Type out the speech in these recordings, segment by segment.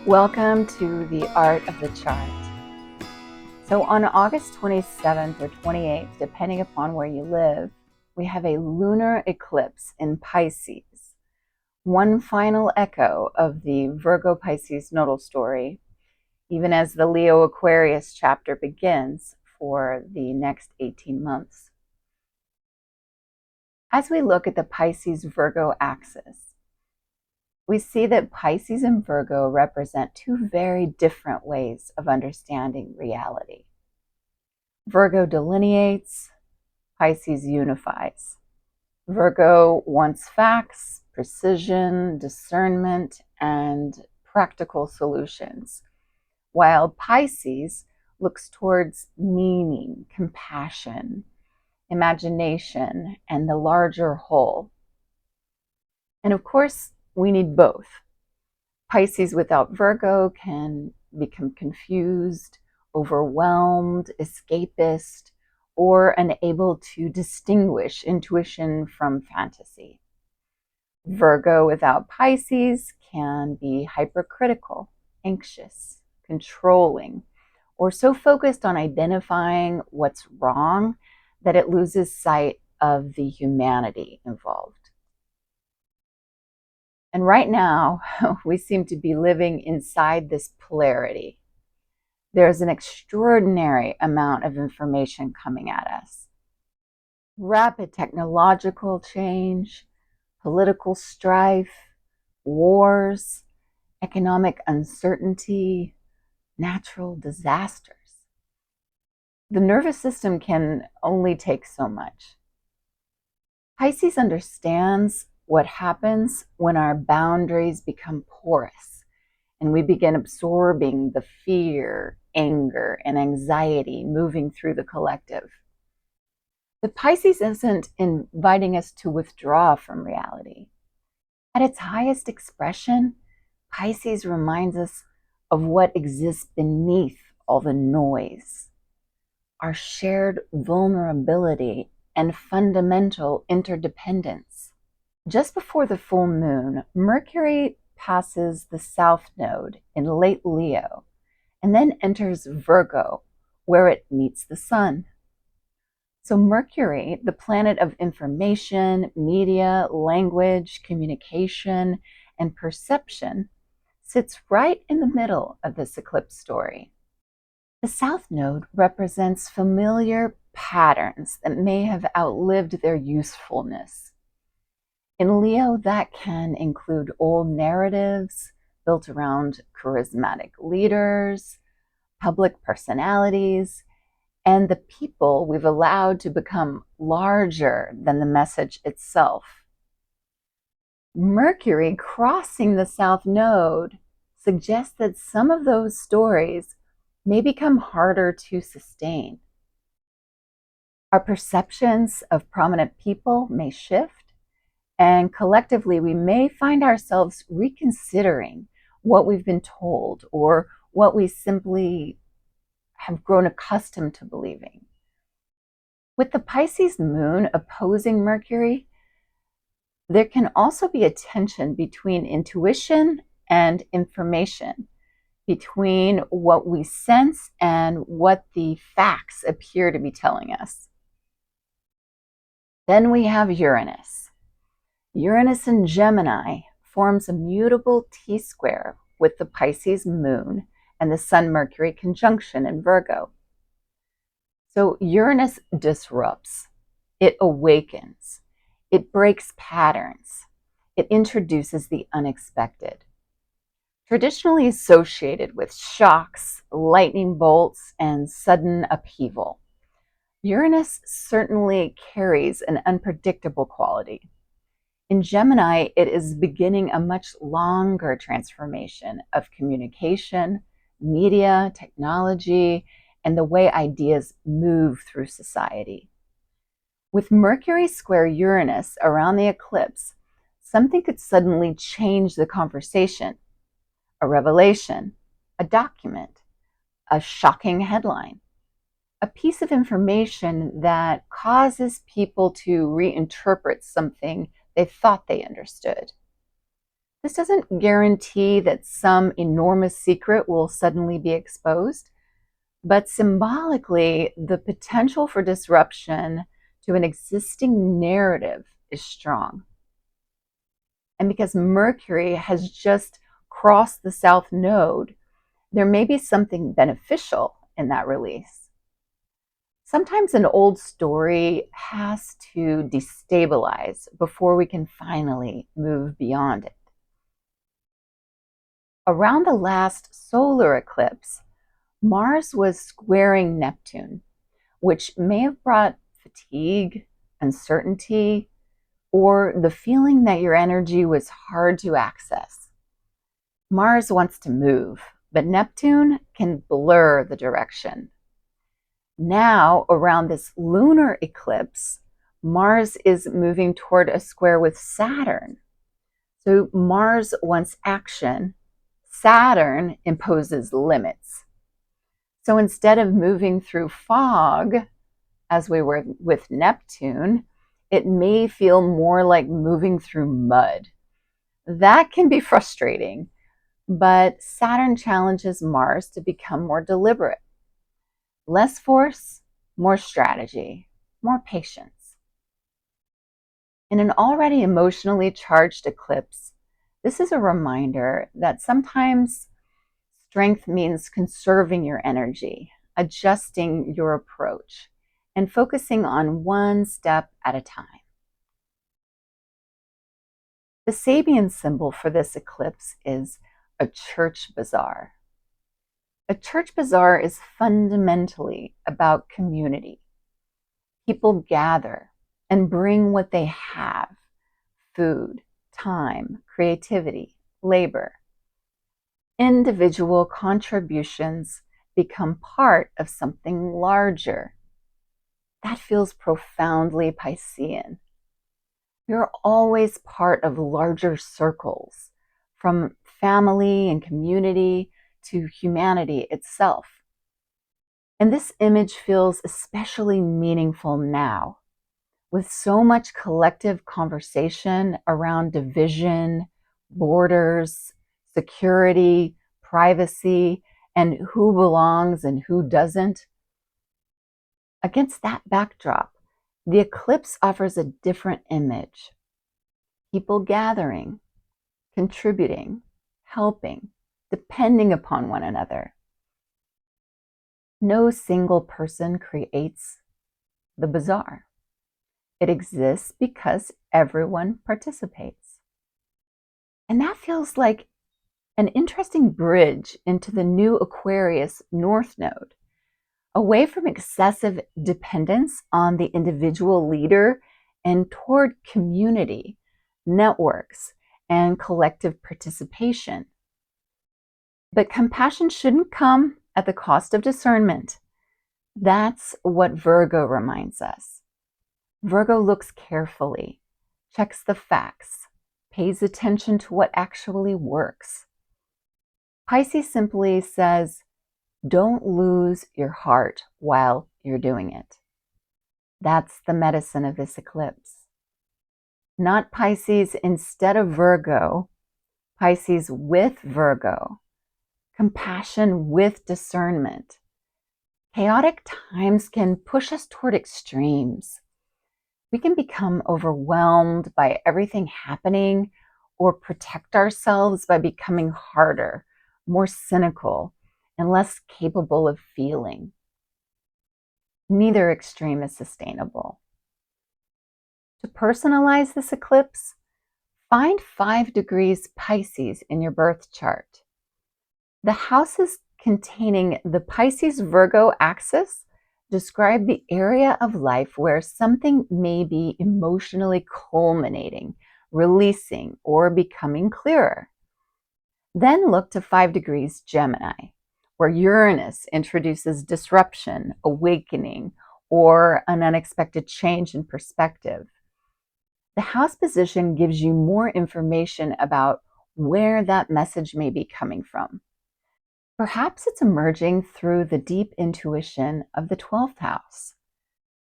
Welcome to the Art of the Chart. So on August 27th or 28th, depending upon where you live, we have a lunar eclipse in Pisces, one final echo of the Virgo-Pisces nodal story, even as the Leo Aquarius chapter begins for the next 18 months. As we look at the Pisces-Virgo axis, we see that Pisces and Virgo represent two very different ways of understanding reality. Virgo delineates, Pisces unifies. Virgo wants facts, precision, discernment, and practical solutions, while Pisces looks towards meaning, compassion, imagination, and the larger whole. And of course, we need both. Pisces without Virgo can become confused, overwhelmed, escapist, or unable to distinguish intuition from fantasy. Virgo without Pisces can be hypercritical, anxious, controlling, or so focused on identifying what's wrong that it loses sight of the humanity involved. And right now, we seem to be living inside this polarity. There's an extraordinary amount of information coming at us. Rapid technological change, political strife, wars, economic uncertainty, natural disasters. The nervous system can only take so much. Pisces understands what happens when our boundaries become porous and we begin absorbing the fear, anger, and anxiety moving through the collective. The Pisces isn't inviting us to withdraw from reality. At its highest expression, Pisces reminds us of what exists beneath all the noise, our shared vulnerability and fundamental interdependence. Just before the full moon, Mercury passes the South Node in late Leo and then enters Virgo, where it meets the Sun. So Mercury, the planet of information, media, language, communication, and perception, sits right in the middle of this eclipse story. The South Node represents familiar patterns that may have outlived their usefulness. In Leo, that can include old narratives built around charismatic leaders, public personalities, and the people we've allowed to become larger than the message itself. Mercury crossing the South Node suggests that some of those stories may become harder to sustain. Our perceptions of prominent people may shift, and collectively, we may find ourselves reconsidering what we've been told or what we simply have grown accustomed to believing. With the Pisces moon opposing Mercury, there can also be a tension between intuition and information, between what we sense and what the facts appear to be telling us. Then we have Uranus. Uranus in Gemini forms a mutable T-square with the Pisces moon and the Sun-Mercury conjunction in Virgo. So Uranus disrupts, it awakens, it breaks patterns, it introduces the unexpected. Traditionally associated with shocks, lightning bolts, and sudden upheaval, Uranus certainly carries an unpredictable quality. In Gemini, it is beginning a much longer transformation of communication, media, technology, and the way ideas move through society. With Mercury square Uranus around the eclipse, something could suddenly change the conversation. A revelation, a document, a shocking headline, a piece of information that causes people to reinterpret something they thought they understood. This doesn't guarantee that some enormous secret will suddenly be exposed, but symbolically, the potential for disruption to an existing narrative is strong. And because Mercury has just crossed the South Node, there may be something beneficial in that release. Sometimes an old story has to destabilize before we can finally move beyond it. Around the last solar eclipse, Mars was squaring Neptune, which may have brought fatigue, uncertainty, or the feeling that your energy was hard to access. Mars wants to move, but Neptune can blur the direction. Now, around this lunar eclipse, Mars is moving toward a square with Saturn. So Mars wants action, Saturn imposes limits. So instead of moving through fog, as we were with Neptune, it may feel more like moving through mud. That can be frustrating, but Saturn challenges Mars to become more deliberate. Less force, more strategy, more patience. In an already emotionally charged eclipse, this is a reminder that sometimes strength means conserving your energy, adjusting your approach, and focusing on one step at a time. The Sabian symbol for this eclipse is a church bazaar. A church bazaar is fundamentally about community. People gather and bring what they have: food, time, creativity, labor. Individual contributions become part of something larger. That feels profoundly Piscean. You're always part of larger circles, from family and community to humanity itself. And this image feels especially meaningful now, with so much collective conversation around division, borders, security, privacy, and who belongs and who doesn't. Against that backdrop, the eclipse offers a different image. People gathering, contributing, helping, depending upon one another. No single person creates the bazaar. It exists because everyone participates. And that feels like an interesting bridge into the new Aquarius North Node, away from excessive dependence on the individual leader and toward community, networks, and collective participation. But compassion shouldn't come at the cost of discernment. That's what Virgo reminds us. Virgo looks carefully, checks the facts, pays attention to what actually works. Pisces simply says, don't lose your heart while you're doing it. That's the medicine of this eclipse. Not Pisces instead of Virgo, Pisces with Virgo. Compassion with discernment. Chaotic times can push us toward extremes. We can become overwhelmed by everything happening, or protect ourselves by becoming harder, more cynical, and less capable of feeling. Neither extreme is sustainable. To personalize this eclipse, find 5 degrees Pisces in your birth chart. The houses containing the Pisces-Virgo axis describe the area of life where something may be emotionally culminating, releasing, or becoming clearer. Then look to 5 degrees Gemini, where Uranus introduces disruption, awakening, or an unexpected change in perspective. The house position gives you more information about where that message may be coming from. Perhaps it's emerging through the deep intuition of the 12th house,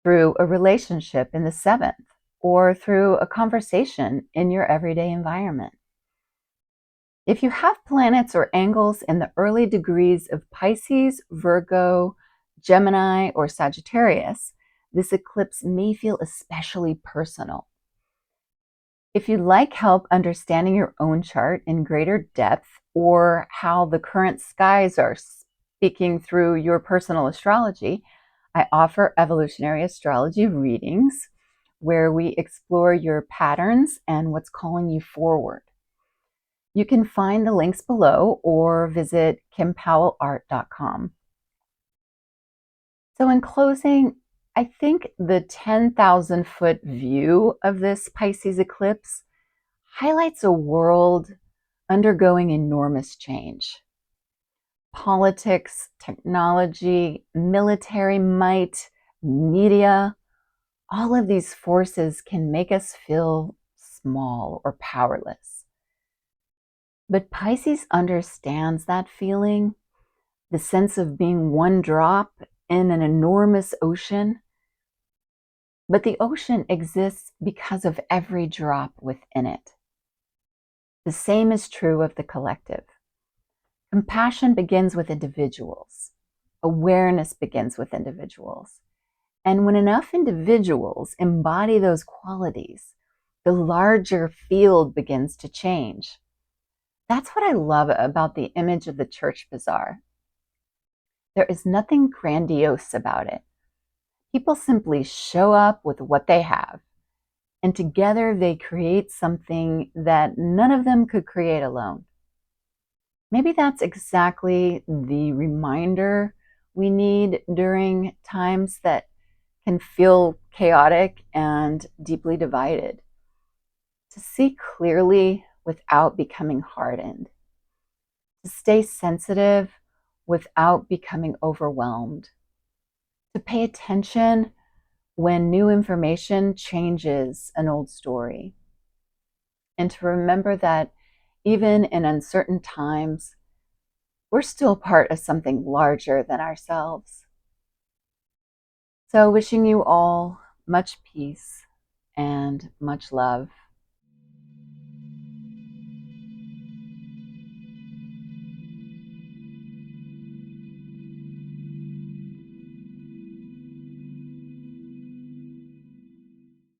through a relationship in the 7th, or through a conversation in your everyday environment. If you have planets or angles in the early degrees of Pisces, Virgo, Gemini, or Sagittarius, this eclipse may feel especially personal. If you'd like help understanding your own chart in greater depth, or how the current skies are speaking through your personal astrology, I offer evolutionary astrology readings where we explore your patterns and what's calling you forward. You can find the links below or visit kimpowellart.com. So in closing, I think the 10,000-foot view of this Pisces eclipse highlights a world undergoing enormous change. Politics, technology, military might, media, all of these forces can make us feel small or powerless. But Pisces understands that feeling, the sense of being one drop in an enormous ocean. But the ocean exists because of every drop within it. The same is true of the collective. Compassion begins with individuals. Awareness begins with individuals. And when enough individuals embody those qualities, the larger field begins to change. That's what I love about the image of the Church Bazaar. There is nothing grandiose about it. People simply show up with what they have, and together they create something that none of them could create alone. Maybe that's exactly the reminder we need during times that can feel chaotic and deeply divided. To see clearly without becoming hardened. To stay sensitive without becoming overwhelmed. To pay attention when new information changes an old story. And to remember that even in uncertain times, we're still part of something larger than ourselves. So wishing you all much peace and much love.